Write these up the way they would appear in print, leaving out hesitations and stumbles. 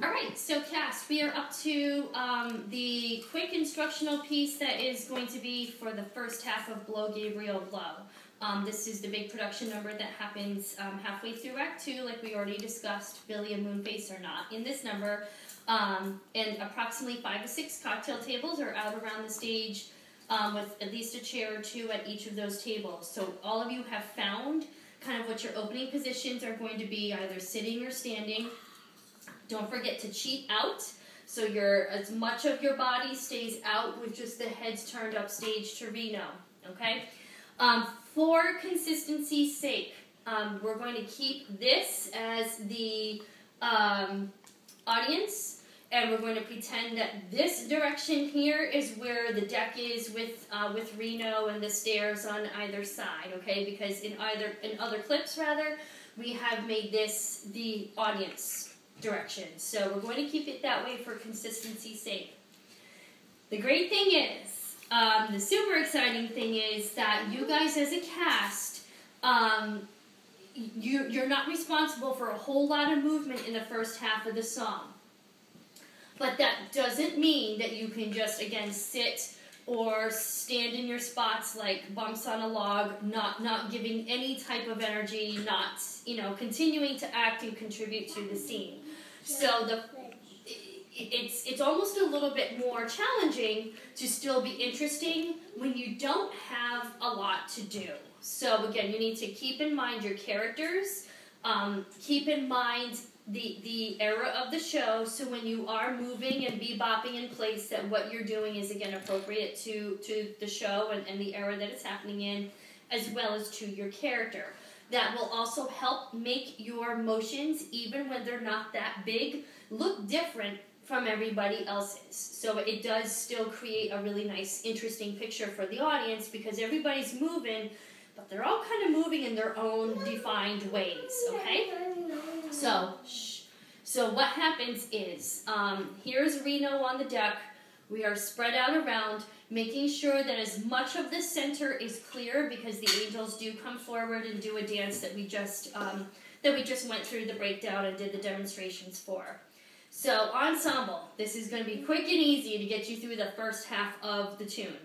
Alright, so cast, we are up to the quick instructional piece that is going to be for the first half of Blow, Gabriel, Blow. This is the big production number that happens halfway through Act 2, like we already discussed, Billy and Moonface are not in this number. And approximately 5 to 6 cocktail tables are out around the stage with at least a chair or two at each of those tables. So all of you have found kind of what your opening positions are going to be, either sitting or standing. Don't forget to cheat out, so as much of your body stays out with just the heads turned up stage to Reno, okay? For consistency's sake, we're going to keep this as the audience, and we're going to pretend that this direction here is where the deck is with Reno and the stairs on either side, okay? Because in other clips, we have made this the audience direction. So we're going to keep it that way for consistency's sake. The great thing is, the super exciting thing is that you guys as a cast, you're not responsible for a whole lot of movement in the first half of the song. But that doesn't mean that you can just, again, sit or stand in your spots like bumps on a log, not giving any type of energy, not, continuing to act and contribute to the scene. So it's almost a little bit more challenging to still be interesting when you don't have a lot to do. So again, you need to keep in mind your characters, keep in mind the era of the show, so when you are moving and bebopping in place, that what you're doing is, again, appropriate to the show and the era that it's happening in, as well as to your character. That will also help make your motions, even when they're not that big, look different from everybody else's. So it does still create a really nice, interesting picture for the audience, because everybody's moving, but they're all kind of moving in their own defined ways, okay? So what happens is, here's Reno on the deck. We are spread out around, making sure that as much of the center is clear, because the angels do come forward and do a dance that we just went through the breakdown and did the demonstrations for. So ensemble, this is going to be quick and easy to get you through the first half of the tune.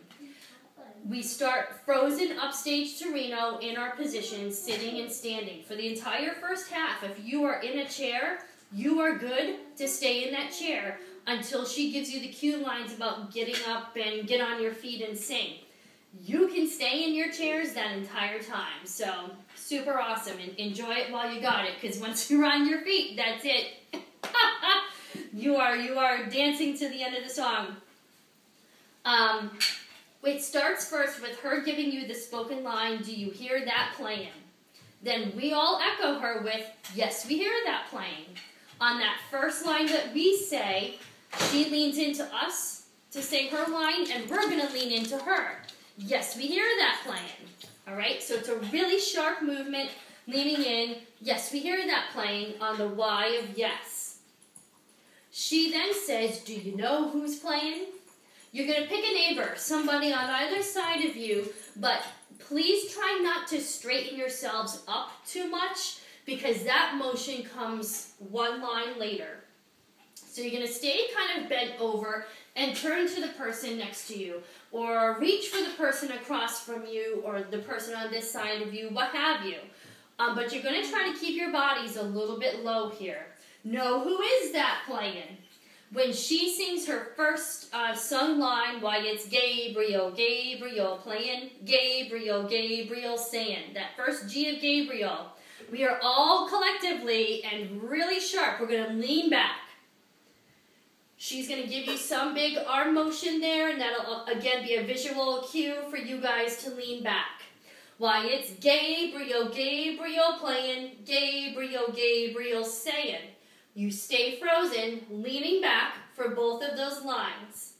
We start frozen upstage to Reno in our positions, sitting and standing. For the entire first half, if you are in a chair, you are good to stay in that chair until she gives you the cue lines about getting up and get on your feet and sing. You can stay in your chairs that entire time. So, super awesome. And enjoy it while you got it, because once you're on your feet, that's it. You are dancing to the end of the song. It starts first with her giving you the spoken line, "Do you hear that playing?" Then we all echo her with, "Yes, we hear that playing." On that first line that we say, she leans into us to say her line, and we're going to lean into her. "Yes, we hear that playing." All right, so it's a really sharp movement, leaning in, "Yes, we hear that playing," on the Y of yes. She then says, "Do you know who's playing?" You're going to pick a neighbor, somebody on either side of you, but please try not to straighten yourselves up too much, because that motion comes one line later. So you're going to stay kind of bent over and turn to the person next to you, or reach for the person across from you, or the person on this side of you, what have you. But you're going to try to keep your bodies a little bit low here. Know who is that playing? When she sings her first sung line, why, it's Gabriel, Gabriel playing, Gabriel, Gabriel saying. That first G of Gabriel. We are all collectively and really sharp. We're going to lean back. She's going to give you some big arm motion there, and that'll, again, be a visual cue for you guys to lean back. Why, it's Gabriel, Gabriel playing, Gabriel, Gabriel saying. You stay frozen, leaning back for both of those lines.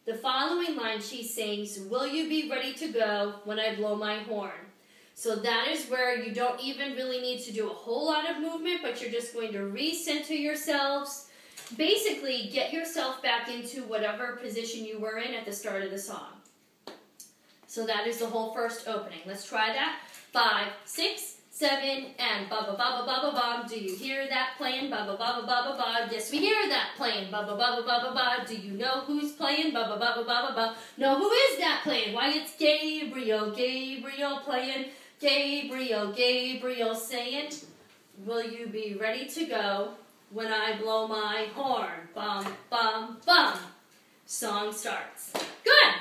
The following line she sings, "Will you be ready to go when I blow my horn?" So that is where you don't even really need to do a whole lot of movement, but you're just going to recenter yourselves. Basically, get yourself back into whatever position you were in at the start of the song. So that is the whole first opening. Let's try that. 5, 6, 7, and ba ba ba ba ba ba ba. Do you hear that playing? Ba ba ba ba ba ba ba. Yes, we hear that playing. Ba ba ba ba ba ba ba. Do you know who's playing? Ba ba ba ba ba ba ba. No, who is that playing? Why, it's Gabriel. Gabriel playing. Gabriel. Gabriel saying, will you be ready to go when I blow my horn? Bum, bum, bum. Song starts. Good.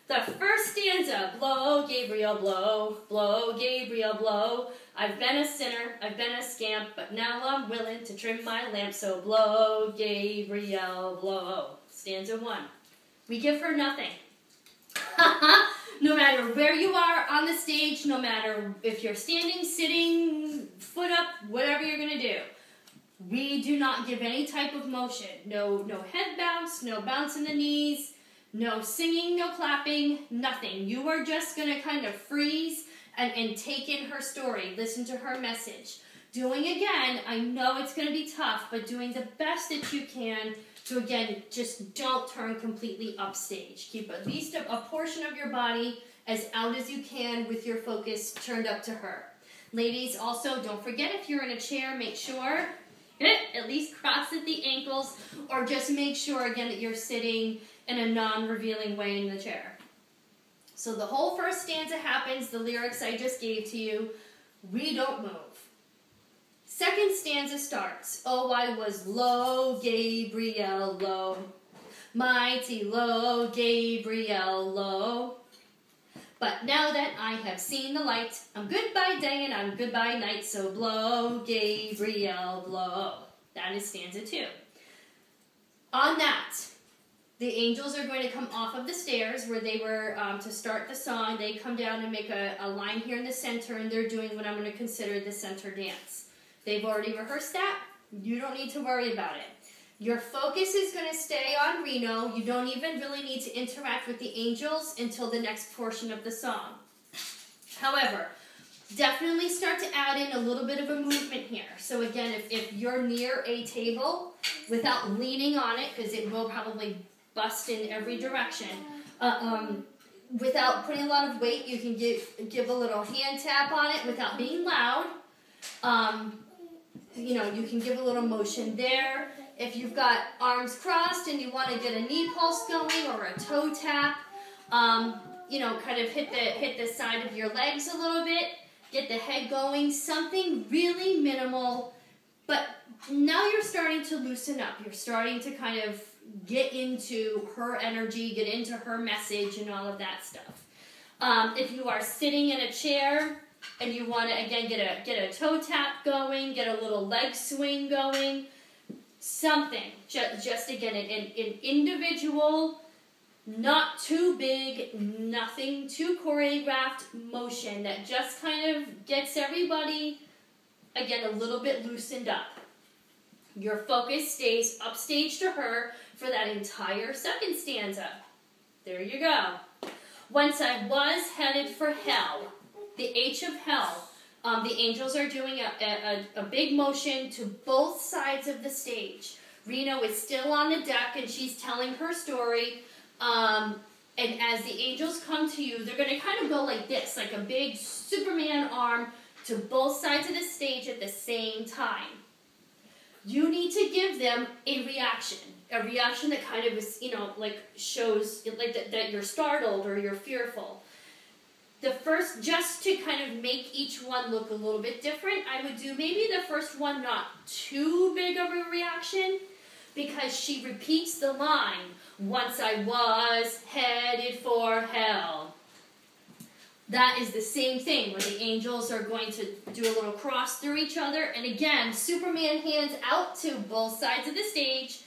The first stanza, blow, Gabriel, blow, blow, Gabriel, blow. I've been a sinner, I've been a scamp, but now I'm willing to trim my lamp, so blow, Gabriel, blow. Stanza 1. We give her nothing. No matter where you are on the stage, no matter if you're standing, sitting, foot up, whatever you're going to do, we do not give any type of motion. No head bounce, no bounce in the knees, no singing, no clapping, nothing. You are just going to kind of freeze and take in her story, listen to her message. Doing, again, I know it's going to be tough, but doing the best that you can to, again, just don't turn completely upstage. Keep at least a portion of your body as out as you can with your focus turned up to her. Ladies, also, don't forget, if you're in a chair, make sure at least cross at the ankles, or just make sure, again, that you're sitting in a non-revealing way in the chair. So the whole first stanza happens, the lyrics I just gave to you. We don't move. Second stanza starts. Oh, I was low, Gabriel, low. Mighty low, Gabriel, low. But now that I have seen the light, I'm good by day and I'm good by night, so blow, Gabriel, blow. That is stanza 2. On that, the angels are going to come off of the stairs where they were to start the song. They come down and make a line here in the center, and they're doing what I'm going to consider the center dance. They've already rehearsed that. You don't need to worry about it. Your focus is going to stay on Reno. You don't even really need to interact with the angels until the next portion of the song. However, definitely start to add in a little bit of a movement here. So again, if you're near a table, without leaning on it, because it will probably bust in every direction, without putting a lot of weight, you can give a little hand tap on it without being loud. You can give a little motion there. If you've got arms crossed and you want to get a knee pulse going or a toe tap, kind of hit the side of your legs a little bit, get the head going, something really minimal, but now you're starting to loosen up. You're starting to kind of get into her energy, get into her message and all of that stuff. If you are sitting in a chair and you want to, again, get a toe tap going, get a little leg swing going, something, just again, an individual, not too big, nothing too choreographed motion that just kind of gets everybody, again, a little bit loosened up. Your focus stays upstage to her for that entire second stanza. There you go. Once I was headed for hell, the H of hell. The angels are doing a big motion to both sides of the stage. Reno is still on the deck and she's telling her story. And as the angels come to you, they're going to kind of go like this, like a big Superman arm to both sides of the stage at the same time. You need to give them a reaction that kind of is, shows that you're startled or you're fearful. The first, just to kind of make each one look a little bit different, I would do maybe the first one not too big of a reaction, because she repeats the line, once I was headed for hell. That is the same thing, where the angels are going to do a little cross through each other, and again, Superman hands out to both sides of the stage.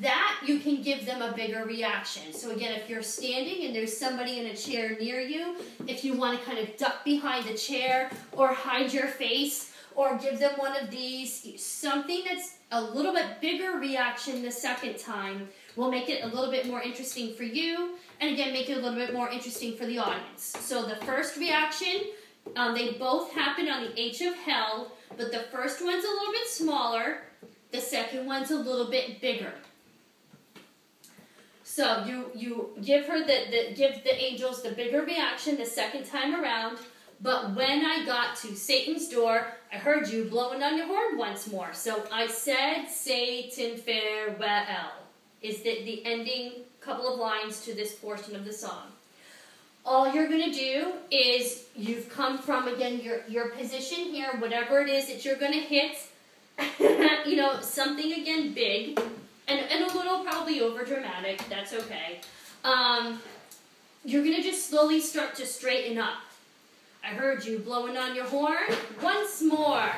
That you can give them a bigger reaction. So again, if you're standing and there's somebody in a chair near you, if you want to kind of duck behind the chair or hide your face or give them one of these, something that's a little bit bigger reaction the second time will make it a little bit more interesting for you, and again, make it a little bit more interesting for the audience. So the first reaction, they both happen on the H of hell, but the first one's a little bit smaller, the second one's a little bit bigger. So you give her give the angels the bigger reaction the second time around. But when I got to Satan's door, I heard you blowing on your horn once more. So I said, Satan, farewell, is the ending couple of lines to this portion of the song. All you're going to do is, you've come from, again, your position here, whatever it is that you're going to hit, you know, something, again, big, and a little probably over-dramatic, that's okay. You're going to just slowly start to straighten up. I heard you blowing on your horn once more.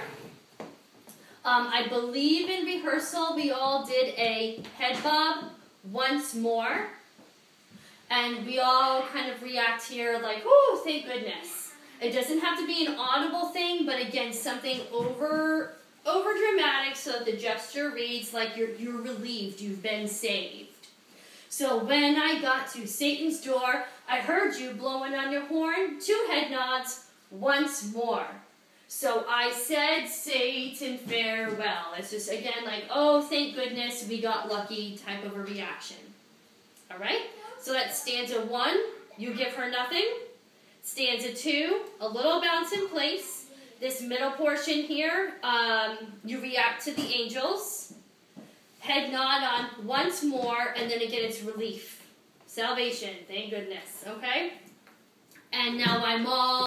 I believe in rehearsal we all did a head bob once more. And we all kind of react here like, oh, thank goodness. It doesn't have to be an audible thing, but again, something over dramatic so that the gesture reads like you're relieved, you've been saved. So when I got to Satan's door, I heard you blowing on your horn, 2 head nods, once more. So I said, Satan, farewell. It's just, again, like, oh, thank goodness, we got lucky type of a reaction. All right? So that's stanza 1, you give her nothing. Stanza 2, a little bounce in place. This middle portion here, you react to the angels. Head nod on once more, and then again it's relief. Salvation, thank goodness, okay? And now I'm all